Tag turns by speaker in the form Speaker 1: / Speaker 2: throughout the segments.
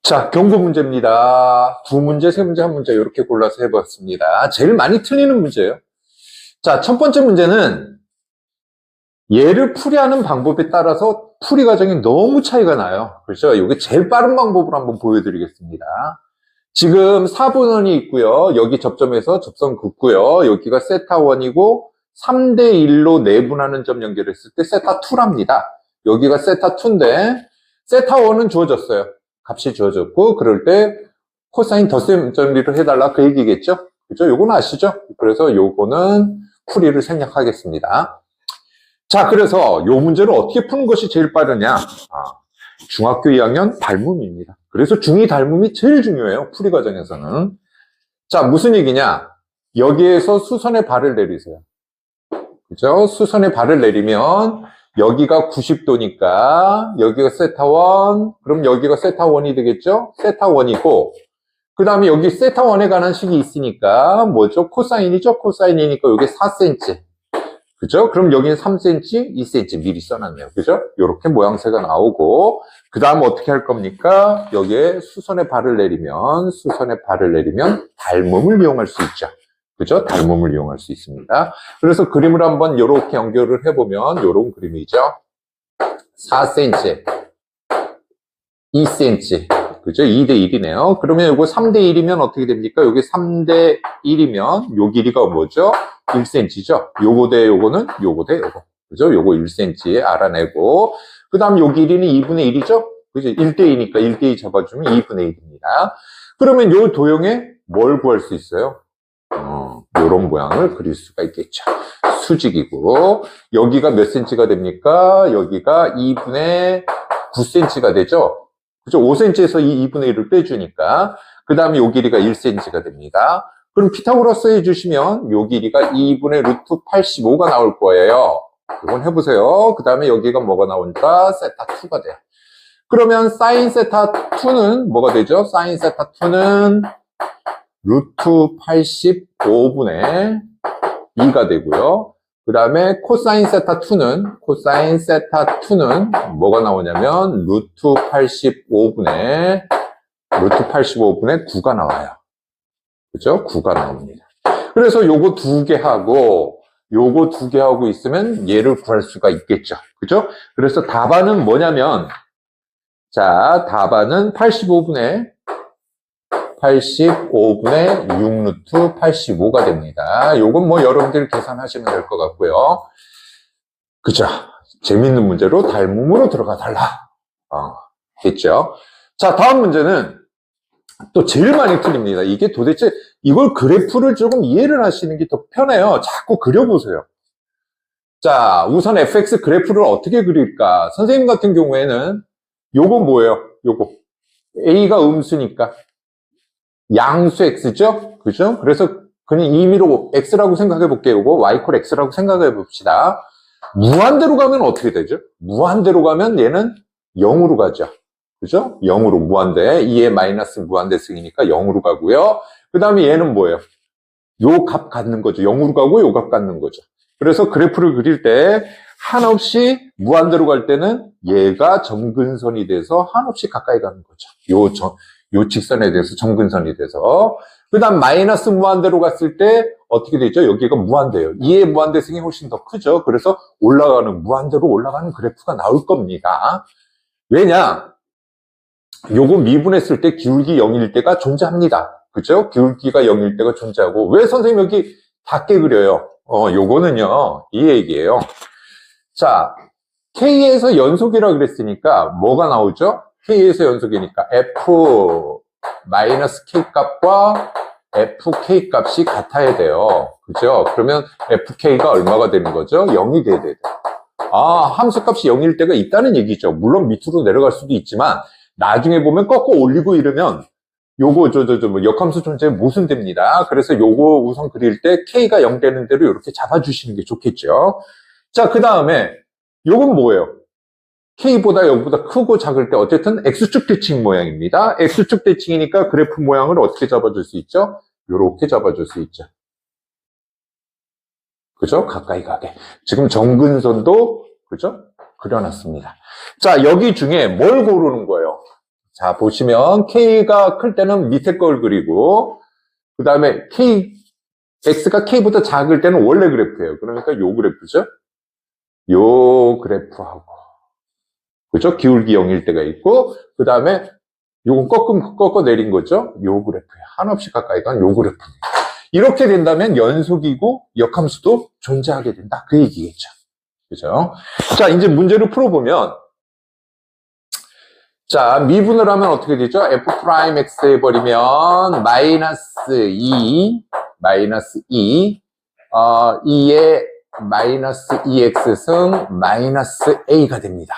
Speaker 1: 자, 경고 문제입니다. 두 문제, 세 문제, 한 문제 이렇게 골라서 해봤습니다. 제일 많이 틀리는 문제예요. 자, 첫 번째 문제는 얘를 풀이하는 방법에 따라서 풀이 과정이 너무 차이가 나요. 그렇죠? 이게 제일 빠른 방법으로 한번 보여드리겠습니다. 지금 4분원이 있고요. 여기 접점에서 접선 긋고요. 여기가 세타1이고 3대1로 내분하는 점 연결했을 때 세타2랍니다. 여기가 세타2인데 세타1은 주어졌어요. 값이 주어졌고 그럴 때 코사인 덧셈 정리를 해달라 그 얘기겠죠? 그죠? 요거는 아시죠? 그래서 요거는 풀이를 생략하겠습니다. 자, 그래서 요 문제를 어떻게 푸는 것이 제일 빠르냐? 중학교 2학년 닮음입니다. 그래서 중2 닮음이 제일 중요해요. 풀이 과정에서는. 자, 무슨 얘기냐? 여기에서 수선의 발을 내리세요. 그죠? 수선의 발을 내리면 여기가 90도니까 여기가 세타1, 그럼 여기가 세타1이 되겠죠? 세타1이고 그 다음에 여기 세타1에 관한 식이 있으니까 뭐죠? 코사인이죠? 코사인이니까 여기 4cm. 그죠? 그럼 여기는 3cm, 2cm 미리 써놨네요. 그죠? 요렇게 모양새가 나오고 그 다음 어떻게 할 겁니까? 여기에 수선의 발을 내리면 닮음을 이용할 수 있죠. 그죠? 닮음을 이용할 수 있습니다. 그래서 그림을 한번 이렇게 연결을 해보면 이런 그림이죠. 4cm, 2cm, 그죠? 2대1이네요. 그러면 이거 3대1이면 어떻게 됩니까? 여기 3대1이면 요 길이가 뭐죠? 1cm죠. 요거 대 요거는 요거 대 요거. 그죠? 요거 1cm 알아내고 그 다음 요 길이는 2분의 1이죠? 그죠? 1대2니까 1대2 잡아주면 2분의 1입니다. 그러면 요 도형에 뭘 구할 수 있어요? 요런 모양을 그릴 수가 있겠죠. 수직이고 여기가 몇 cm가 됩니까? 여기가 2분의 9cm가 되죠. 그죠? 5cm에서 이 2분의 1을 빼주니까 그 다음에 요 길이가 1cm가 됩니다. 그럼 피타고라스 해주시면 요 길이가 2분의 루트 85가 나올 거예요. 이건 해보세요. 그 다음에 여기가 뭐가 나오니까 세타2가 돼요. 그러면 사인 세타2는 뭐가 되죠? 사인 세타2는 루트 85분의 2가 되고요. 그 다음에 코사인 세타2는 뭐가 나오냐면 루트 85분의 9가 나와요. 그죠? 9가 나옵니다. 그래서 요거 두 개 하고 요거 두 개 하고 있으면 얘를 구할 수가 있겠죠. 그죠? 그래서 답안은 뭐냐면 자, 답안은 85분의 6루트 85가 됩니다. 요건 뭐 여러분들 계산하시면 될 것 같고요. 그죠? 재밌는 문제로 닮음으로 들어가 달라. 됐죠? 자, 다음 문제는 또 제일 많이 틀립니다. 이게 도대체 이걸 그래프를 조금 이해를 하시는 게 더 편해요. 자꾸 그려보세요. 자, 우선 fx 그래프를 어떻게 그릴까? 선생님 같은 경우에는 요거 뭐예요? 요거 a가 음수니까 양수 x죠? 그죠? 그래서 그냥 임의로 x라고 생각해 볼게요. 이거 y 콜 x라고 생각해 봅시다. 무한대로 가면 어떻게 되죠? 무한대로 가면 얘는 0으로 가죠. 그죠? 0으로 무한대. 2의 마이너스 무한대승이니까 0으로 가고요. 그 다음에 얘는 뭐예요? 요 값 갖는 거죠. 0으로 가고 요 값 갖는 거죠. 그래서 그래프를 그릴 때 한없이 무한대로 갈 때는 얘가 점근선이 돼서 한없이 가까이 가는 거죠. 요 직선에 대해서 점근선이 돼서 그 다음 마이너스 무한대로 갔을 때 어떻게 되죠? 여기가 무한대예요. 2의 무한대승이 훨씬 더 크죠. 그래서 무한대로 올라가는 그래프가 나올 겁니다. 왜냐? 요거 미분했을 때 기울기 0일 때가 존재합니다. 그죠? 기울기가 0일 때가 존재하고 왜 선생님 여기 작게 그려요? 요거는요 이 얘기예요. 자, K에서 연속이라 그랬으니까 뭐가 나오죠? K에서 연속이니까 F-K 값과 FK 값이 같아야 돼요. 그죠? 그러면 FK가 얼마가 되는 거죠? 0이 돼야 돼요. 함수 값이 0일 때가 있다는 얘기죠. 물론 밑으로 내려갈 수도 있지만 나중에 보면 꺾어 올리고 이러면 요거 뭐 역함수 존재에 모순됩니다. 그래서 요거 우선 그릴 때 K가 0 되는 대로 이렇게 잡아주시는 게 좋겠죠. 자, 그 다음에 요건 뭐예요? K보다 0보다 크고 작을 때 어쨌든 X축 대칭 모양입니다. X축 대칭이니까 그래프 모양을 어떻게 잡아줄 수 있죠? 요렇게 잡아줄 수 있죠. 그죠? 가까이 가게. 지금 점근선도 그죠? 그려놨습니다. 자, 여기 중에 뭘 고르는 거예요? 자, 보시면 K가 클 때는 밑에 걸 그리고, 그 다음에 X가 K보다 작을 때는 원래 그래프예요. 그러니까 요 그래프죠? 요 그래프하고. 그죠? 기울기 0일 때가 있고, 그 다음에 요건 꺾어 내린 거죠? 요 그래프예요. 한없이 가까이 간 요 그래프입니다. 이렇게 된다면 연속이고 역함수도 존재하게 된다. 그 얘기겠죠. 그죠? 자, 이제 문제를 풀어보면, 자, 미분을 하면 어떻게 되죠? F'X 해버리면, 마이너스 2의 마이너스 2x승 마이너스 a가 됩니다.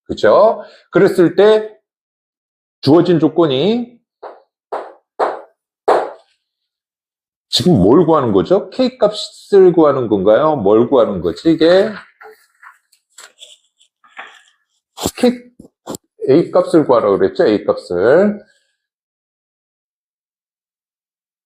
Speaker 1: 그죠? 그랬을 때, 주어진 조건이, 지금 뭘 구하는 거죠? k 값을 구하는 건가요? 뭘 구하는 거지, 이게? a 값을 구하라고 그랬죠? a 값을.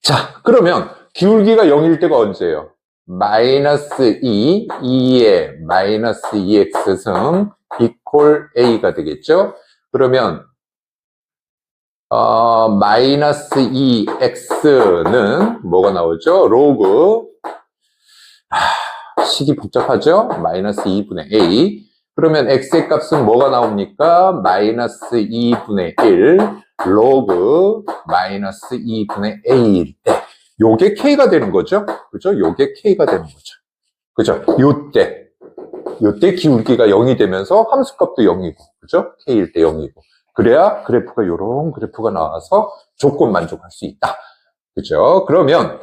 Speaker 1: 자, 그러면 기울기가 0일 때가 언제예요? 마이너스 2의 마이너스 2x승 이퀄 a가 되겠죠? 그러면 마이너스 2x는 뭐가 나오죠? 로그, 식이 복잡하죠? 마이너스 2분의 a. 그러면 x의 값은 뭐가 나옵니까? 마이너스 2분의 1 로그 마이너스 2분의 a일 때 요게 k가 되는 거죠? 그죠? 요게 k가 되는 거죠. 그죠? 요때 기울기가 0이 되면서 함수값도 0이고, 그죠? k일 때 0이고. 그래야 그래프가 요런 그래프가 나와서 조건 만족할 수 있다. 그죠? 그러면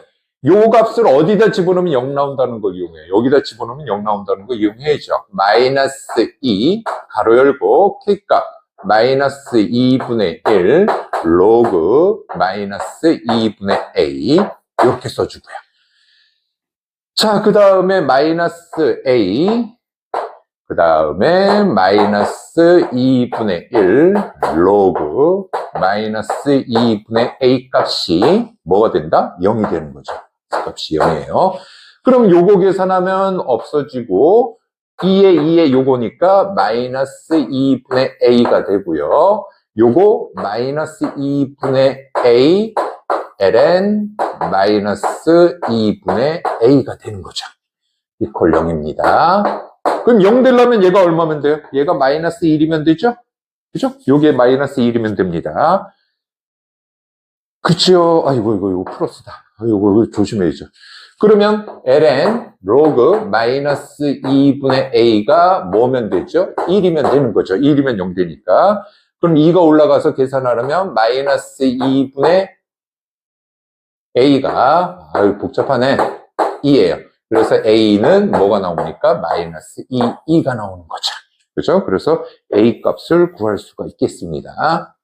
Speaker 1: 요 값을 어디다 집어넣으면 0 나온다는 걸 이용해요. 여기다 집어넣으면 0 나온다는 걸 이용해야죠. 마이너스 2 가로 열고 k값 마이너스 2분의 1 로그 마이너스 2분의 a 이렇게 써주고요. 자, 그 다음에 마이너스 a 그 다음에 마이너스 2분의 1 로그 마이너스 2분의 a 값이 뭐가 된다? 0이 되는 거죠. 값이 0이에요. 그럼 요거 계산하면 없어지고 2에 요거니까 마이너스 2분의 a가 되고요. 요거 마이너스 2분의 a ln 마이너스 2분의 a가 되는 거죠. 이퀄 0입니다. 그럼 0 되려면 얘가 얼마면 돼요? 얘가 마이너스 1이면 되죠? 그죠? 요게 마이너스 1이면 됩니다. 그치요? 아이고, 이거 플러스다. 이거 조심해야죠. 그러면 ln 로그 마이너스 2분의 a가 뭐면 되죠? 1이면 되는 거죠. 1이면 0 되니까. 그럼 2가 올라가서 계산하려면 마이너스 2분의 a가, 아유, 복잡하네. 2예요. 그래서 a는 뭐가 나옵니까? 마이너스 2가 나오는 거죠. 그죠? 그래서 a 값을 구할 수가 있겠습니다.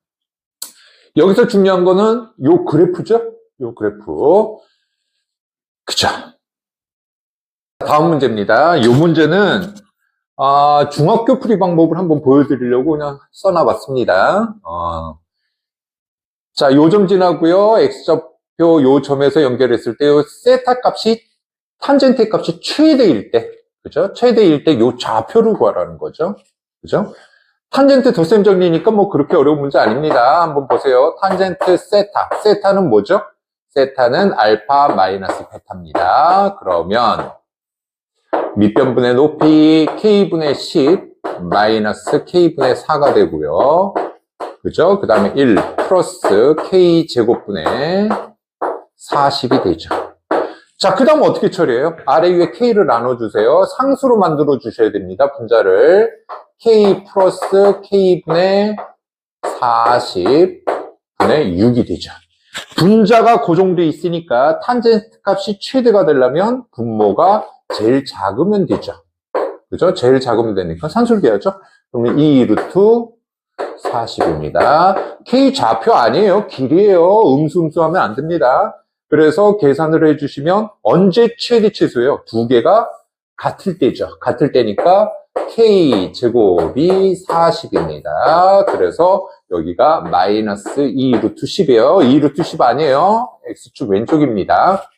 Speaker 1: 여기서 중요한 거는 요 그래프죠? 요 그래프. 그죠? 다음 문제입니다. 요 문제는 중학교 풀이 방법을 한번 보여드리려고 그냥 써놔봤습니다. 자, 요점 지나고요. x좌표 요 점에서 연결했을 때 요 세타 값이 탄젠트 값이 최대일 때, 그죠? 최대일 때 요 좌표를 구하라는 거죠. 그죠? 탄젠트 덧셈 정리니까 뭐 그렇게 어려운 문제 아닙니다. 한번 보세요. 탄젠트 세타. 세타는 뭐죠? 세타는 알파 마이너스 베타입니다. 그러면 밑변분의 높이 k분의 10 마이너스 k분의 4가 되고요. 그죠? 그 다음에 1 플러스 k제곱분의 40이 되죠. 자, 그 다음 어떻게 처리해요? 아래 위에 k를 나눠주세요. 상수로 만들어 주셔야 됩니다. 분자를 k 플러스 k분의 40분의 6이 되죠. 분자가 고정돼 있으니까 탄젠트 값이 최대가 되려면 분모가 제일 작으면 되죠. 그죠? 제일 작으면 되니까 산술계하죠. 그러면 2 루트 40입니다. k 좌표 아니에요. 길이에요. 음수하면 안 됩니다. 그래서 계산을 해주시면 언제 최대 최소예요? 두 개가 같을 때죠. 같을 때니까 k 제곱이 40입니다. 그래서 여기가 마이너스 2 루트 10이에요. 2 루트 10 아니에요. x축 왼쪽입니다.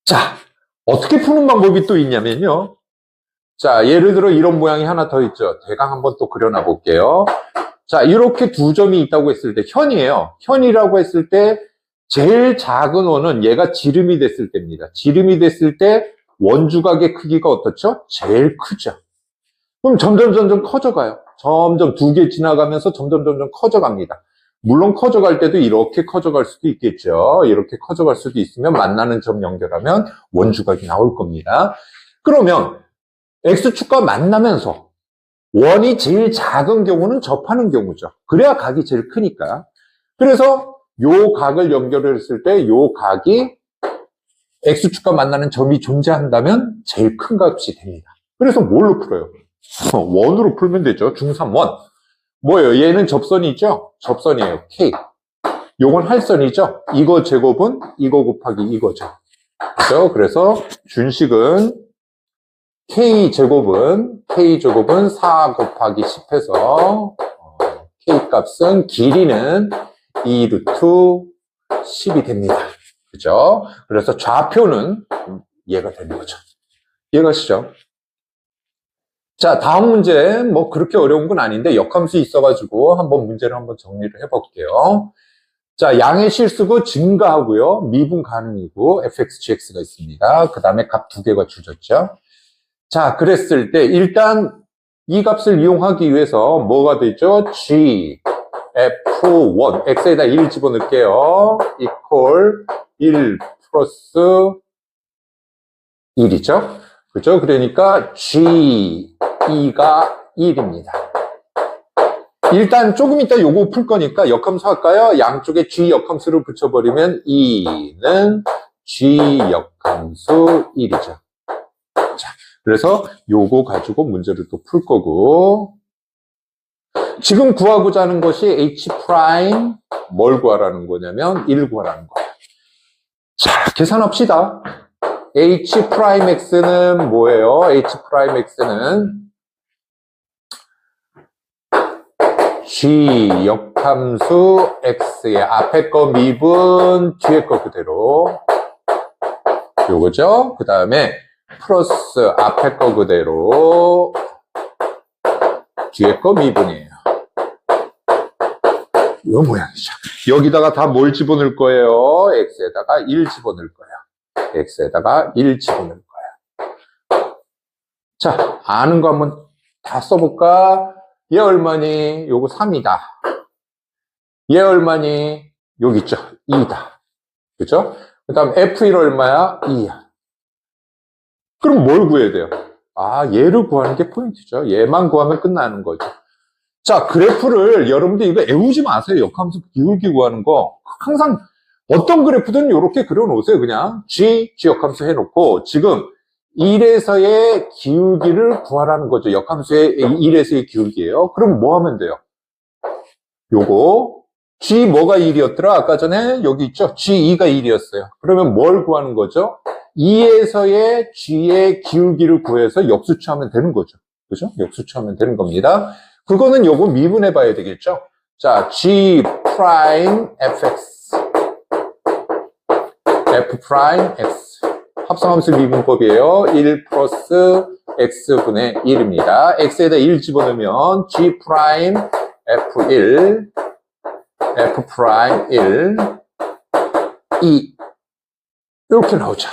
Speaker 1: 자, 어떻게 푸는 방법이 또 있냐면요. 자, 예를 들어 이런 모양이 하나 더 있죠. 대강 한번 또 그려놔 볼게요. 자, 이렇게 두 점이 있다고 했을 때, 현이에요. 현이라고 했을 때, 제일 작은 원은 얘가 지름이 됐을 때입니다. 지름이 됐을 때, 원주각의 크기가 어떻죠? 제일 크죠. 그럼 점점 커져가요. 점점 두 개 지나가면서 점점 커져갑니다. 물론 커져갈 때도 이렇게 커져갈 수도 있겠죠. 이렇게 커져갈 수도 있으면 만나는 점 연결하면 원주각이 나올 겁니다. 그러면 X축과 만나면서 원이 제일 작은 경우는 접하는 경우죠. 그래야 각이 제일 크니까. 그래서 요 각을 연결했을 때 요 각이 X축과 만나는 점이 존재한다면 제일 큰 값이 됩니다. 그래서 뭘로 풀어요? 원으로 풀면 되죠. 중삼원. 뭐예요? 얘는 접선이죠? 접선이에요. K. 요건 할선이죠? 이거 제곱은 이거 곱하기 이거죠. 그렇죠? 그래서 준식은 K제곱은 4 곱하기 10해서 K값은 길이는 2 루트 10이 됩니다. 그죠? 그래서 좌표는 얘가 되는 거죠. 이해가시죠? 자, 다음 문제, 뭐 그렇게 어려운 건 아닌데 역함수 있어가지고 한번 문제를 한번 정리를 해볼게요. 자, 양의 실수고 증가하고요. 미분 가능이고 fx, gx가 있습니다. 그 다음에 값 두 개가 주어졌죠. 자, 그랬을 때 일단 이 값을 이용하기 위해서 뭐가 되죠? g, f1, x에다 1 집어넣을게요. equal 1 플러스 1이죠. 그죠? 그러니까 g2가 1입니다. 일단 조금 이따 요거 풀 거니까 역함수 할까요? 양쪽에 g 역함수를 붙여버리면 2는 g 역함수 1이죠. 자, 그래서 요거 가지고 문제를 또 풀 거고, 지금 구하고자 하는 것이 h 프라임 뭘 구하라는 거냐면 1 구하라는 거예요. 자, 계산합시다. h 프라임 x는 뭐예요? h 프라임 x는 g 역함수 x의 앞에 거 미분 뒤에 거 그대로 요거죠. 그 다음에 플러스 앞에 거 그대로 뒤에 거 미분이에요. 요 모양이죠. 여기다가 다 뭘 집어넣을 거예요? x에다가 1 집어넣을 거예요. x에다가 1 집어넣을 거예요. 자, 아는 거 한번 다 써볼까? 얘 얼마니? 요거 3이다. 얘 얼마니? 여기 있죠? 2다. 그죠? 그 다음 F1 얼마야? 2야. 그럼 뭘 구해야 돼요? 아, 얘를 구하는 게 포인트죠. 얘만 구하면 끝나는 거죠. 자, 그래프를 여러분들 이거 애우지 마세요. 역함수 기울기 구하는 거. 항상 어떤 그래프든 이렇게 그려놓으세요. 그냥 G 역함수 해놓고 지금 1에서의 기울기를 구하라는 거죠. 역함수의 1에서의 기울기예요. 그럼 뭐 하면 돼요? 요거 G 뭐가 1이었더라? 아까 전에 여기 있죠? G2가 1이었어요. 그러면 뭘 구하는 거죠? 2에서의 G의 기울기를 구해서 역수추하면 되는 거죠. 그죠? 역수추하면 되는 겁니다. 그거는 요거 미분해 봐야 되겠죠? 자, G 프라임 fx f 프라임 x 합성함수 미분법이에요. 1 플러스 x분의 1입니다. x에다 1 집어넣으면 g 프라임 f1 f 프라임 1 2 이렇게 나오죠.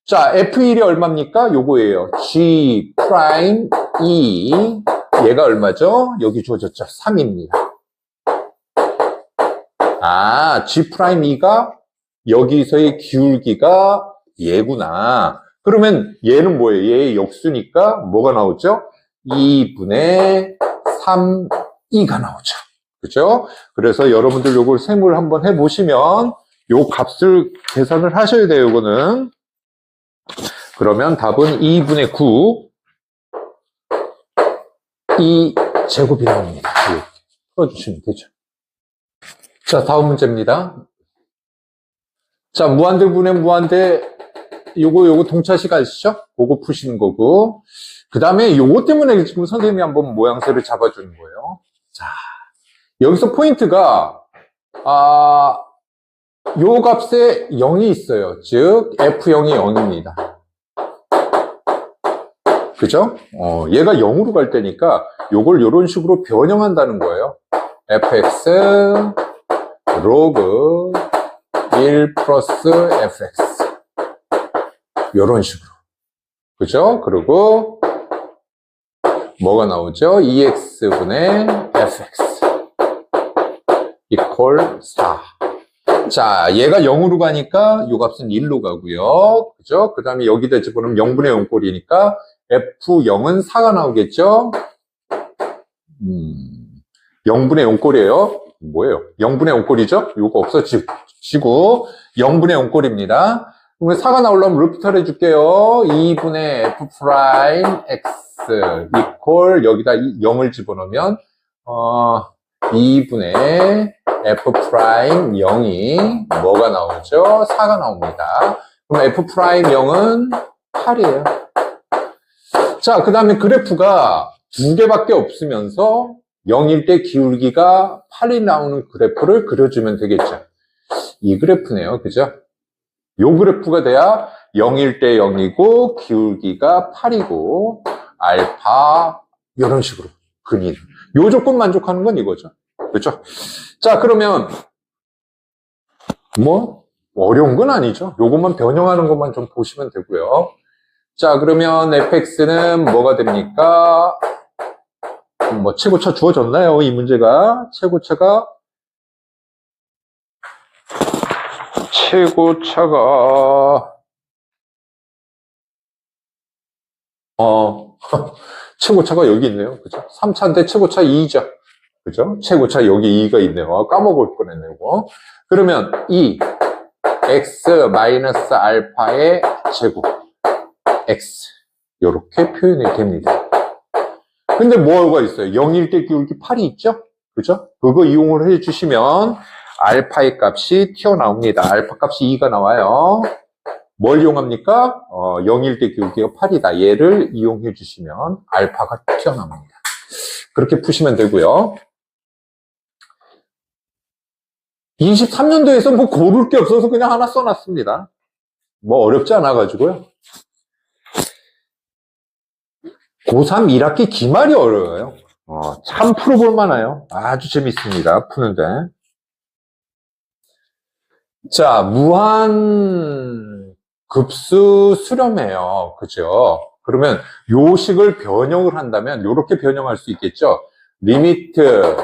Speaker 1: 자, f1이 얼마입니까? 요거예요. g 프라임 2 얘가 얼마죠? 여기 주어졌죠. 3입니다. 아, g 프라임 2가 여기서의 기울기가 얘구나. 그러면 얘는 뭐예요? 얘의 역수니까 뭐가 나오죠? 2분의 3, 2가 나오죠. 그죠? 그래서 여러분들 요걸 셈을 한번 해보시면 요 값을 계산을 하셔야 돼요, 요거는. 그러면 답은 2분의 9, 2제곱이 나옵니다. 이렇게 풀어주시면 되죠. 자, 다음 문제입니다. 자, 무한대 분의 무한대, 요거 동차식 아시죠? 그거 푸시는 거고. 그 다음에 요거 때문에 지금 선생님이 한번 모양새를 잡아주는 거예요. 자, 여기서 포인트가, 요 값에 0이 있어요. 즉, F0이 0입니다. 그죠? 얘가 0으로 갈 때니까 요걸 요런 식으로 변형한다는 거예요. fx 로그 1 플러스 fx 요런 식으로. 그죠? 그리고 뭐가 나오죠? 2x분의 fx 이퀄 4. 자, 얘가 0으로 가니까 요 값은 1로 가고요. 그죠? 그 다음에 여기다 집어넣으면 0분의 0꼴이니까 f0은 4가 나오겠죠? 0분의 0꼴이에요. 뭐예요? 0분의 0꼴이죠? 요거 없어지고 0분의 0꼴입니다. 그러면 4가 나오려면 루피터를 해줄게요. 2분의 f 프라임 x 이퀄 여기다 0을 집어넣으면 2분의 f 프라임 0이 뭐가 나오죠? 4가 나옵니다. 그럼 f 프라임 0은 8이에요. 자, 그 다음에 그래프가 두 개밖에 없으면서 0일 때 기울기가 8이 나오는 그래프를 그려주면 되겠죠. 이 그래프네요. 그죠? 요 그래프가 돼야 0일 때 0이고 기울기가 8이고 알파 이런 식으로 근인. 요 조건 만족하는 건 이거죠. 그렇죠? 자, 그러면 뭐 어려운 건 아니죠. 요것만 변형하는 것만 좀 보시면 되고요. 자, 그러면 fx는 뭐가 됩니까? 뭐 최고차 주어졌나요? 이 문제가 최고차가 최고차가 여기 있네요. 그죠? 3차인데 최고차 2죠. 그죠? 최고차 여기 2가 있네요. 까먹을 뻔했네요. 그러면 x 마이너스 알파의 제곱 x 이렇게 표현이 됩니다. 근데 뭐가 있어요? 0일 때 기울기 8이 있죠? 그죠? 그거 이용을 해주시면 알파의 값이 튀어나옵니다. 알파 값이 2가 나와요. 뭘 이용합니까? 0일 때 기울기가 8이다. 얘를 이용해 주시면 알파가 튀어나옵니다. 그렇게 푸시면 되고요. 23년도에서 뭐 고를 게 없어서 그냥 하나 써놨습니다. 뭐 어렵지 않아가지고요. 고3 1학기 기말이 어려워요. 참 풀어볼 만해요. 아주 재밌습니다. 푸는데. 자, 무한 급수 수렴이에요. 그죠? 그러면 요 식을 변형을 한다면 요렇게 변형할 수 있겠죠? 리미트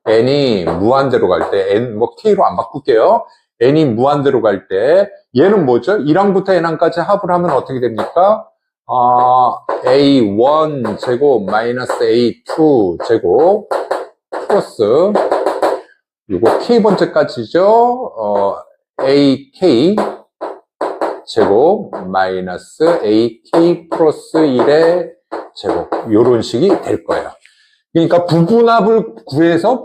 Speaker 1: n이 무한대로 갈 때 n 뭐 k로 안 바꿀게요. n이 무한대로 갈 때 얘는 뭐죠? 1항부터 n항까지 합을 하면 어떻게 됩니까? a1 제곱 마이너스 a2 제곱 플러스 요거 k번째까지죠. ak 제곱 마이너스 ak 플러스 1의 제곱 요런 식이 될 거예요. 그러니까 부분합을 구해서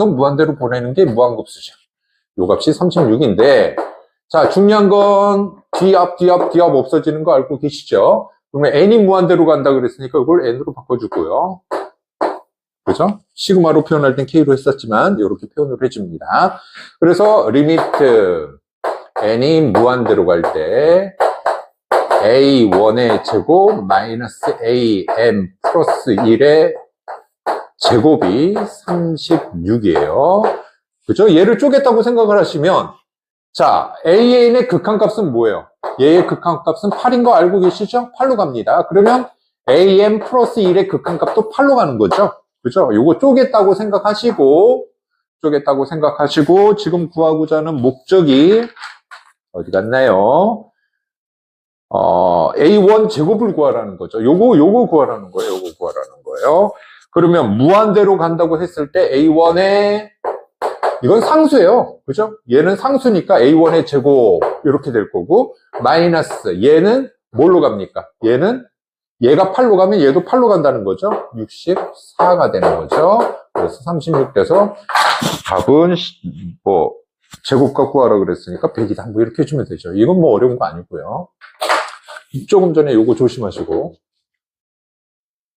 Speaker 1: 무한대로 보내는 게 무한급수죠. 요 값이 36인데 자, 중요한 건 뒤앞 없어지는 거 알고 계시죠? 그러면 n이 무한대로 간다 그랬으니까 이걸 n으로 바꿔주고요. 그죠? 시그마로 표현할 땐 k로 했었지만 이렇게 표현을 해줍니다. 그래서 리미트 n이 무한대로 갈 때 a1의 제곱 마이너스 am 플러스 1의 제곱이 36이에요. 그죠? 얘를 쪼갰다고 생각을 하시면 자, AN의 극한값은 뭐예요? 얘의 극한값은 8인 거 알고 계시죠? 8로 갑니다. 그러면 AM 플러스 1의 극한값도 8로 가는 거죠? 그죠? 요거 쪼갰다고 생각하시고 지금 구하고자 하는 목적이 어디 갔나요? A1 제곱을 구하라는 거죠. 요거 구하라는 거예요. 그러면 무한대로 간다고 했을 때 A1의 이건 상수예요. 그죠? 얘는 상수니까 A1의 제곱 이렇게 될 거고 마이너스 얘는 뭘로 갑니까? 얘가 8로 가면 얘도 8로 간다는 거죠. 64가 되는 거죠. 그래서 36 돼서 답은 뭐 제곱값 구하라 그랬으니까 100이다. 뭐 이렇게 해주면 되죠. 이건 뭐 어려운 거 아니고요. 조금 전에 요거 조심하시고